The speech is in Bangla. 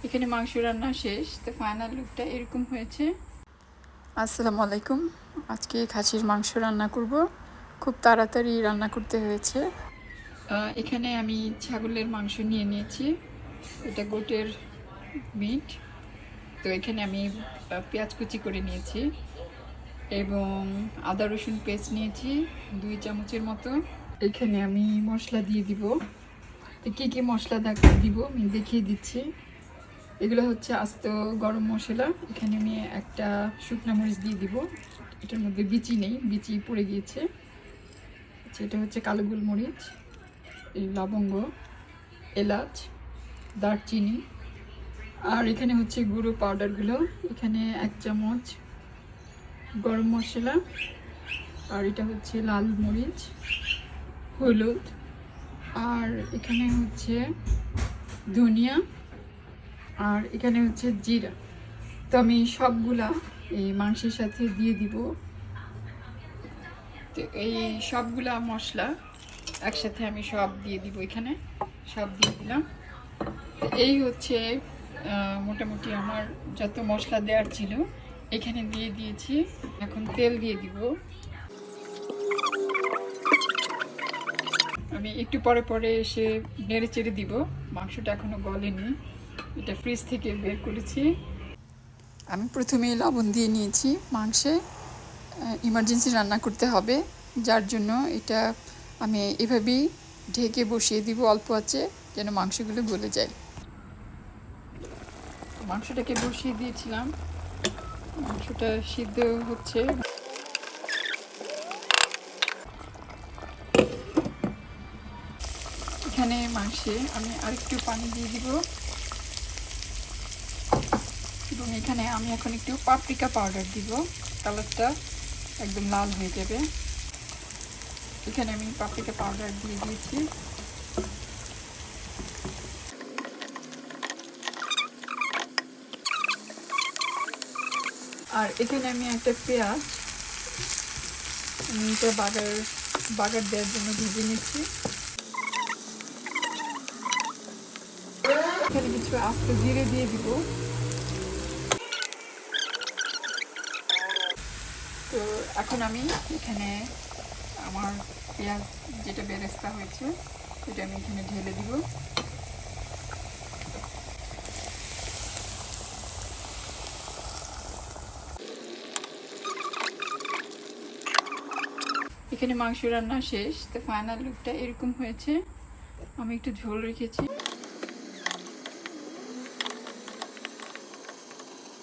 এখানে মাংস রান্না শেষ, তো ফাইনাল লুকটা এরকম হয়েছে। আসসালামু আলাইকুম। আজকে খাসির মাংস রান্না করব। খুব তাড়াতাড়ি রান্না করতে হয়েছে। এখানে আমি ছাগলের মাংস নিয়ে নিয়েছি, এটা গোটের মিট। তো এখানে আমি পেঁয়াজ কুচি করে নিয়েছি এবং আদা রসুন পেস্ট নিয়েছি 2 চামচের মতো। এখানে আমি মশলা দিয়ে দিব। তো কী কী মশলা দিব আমি দেখিয়ে দিচ্ছি। এগুলো হচ্ছে আস্ত গরম মশলা। এখানে আমি একটা শুকনা মরিচ দিয়ে দিব, এটার মধ্যে বিচি নেই, বিচি পড়ে গিয়েছে। আচ্ছা, এটা হচ্ছে কালো গোলমরিচ, লবঙ্গ, এলাচ, দারচিনি। আর এখানে হচ্ছে গুঁড়ো পাউডারগুলো। এখানে 1 চামচ গরম মশলা, আর এটা হচ্ছে লাল মরিচ, হলুদ, আর এখানে হচ্ছে ধনিয়া, আর এখানে হচ্ছে জিরা। তো আমি সবগুলা এই মাংসের সাথে দিয়ে দিব। তো এই সবগুলা মশলা একসাথে আমি সব দিয়ে দিব, এখানে সব দিয়ে দিলাম। এই হচ্ছে মোটামুটি আমার যত মশলা দেওয়ার ছিল এখানে দিয়ে দিয়েছি। এখন তেল দিয়ে দিব। আমি একটু পরে পরে এসে নেড়ে চেড়ে দিব। মাংসটা এখনো গলেনি, এটা ফ্রিজ থেকে বের করেছি। আমি প্রথমেই লবণ দিয়ে নিয়েছি মাংসে। ইমার্জেন্সি রান্না করতে হবে, যার জন্য এটা আমি এভাবেই ঢেকে বসিয়ে দিব অল্প আঁচে, যেন মাংসগুলো গলে যায়। মাংসটাকে বসিয়ে দিয়েছিলাম, মাংসটা সিদ্ধ হচ্ছে। এখানে মাংসে আমি আরেকটু পানি দিয়ে দিব এবং এখানে আমি এখন একটু পাপরিকা পাউডার দিব, কালারটা একদম লাল হয়ে যাবে। এখানে আমি পাপরিকা পাউডার দিয়ে দিয়েছি। আর এখানে আমি একটা পেঁয়াজ, আমি এটা বাগার দেওয়ার জন্য ভেজে নিচ্ছি। এখানে কিছু আস্ত জিরে দিয়ে দিব। তো এখন আমি এখানে আমার পেঁয়াজ যেটা বেরেস্তা হয়েছে সেটা আমি এখানে ঢেলে দিব। এখানে মাংস রান্না শেষ, তো ফাইনাল লুকটা এরকম হয়েছে। আমি একটু ঝোল রেখেছি।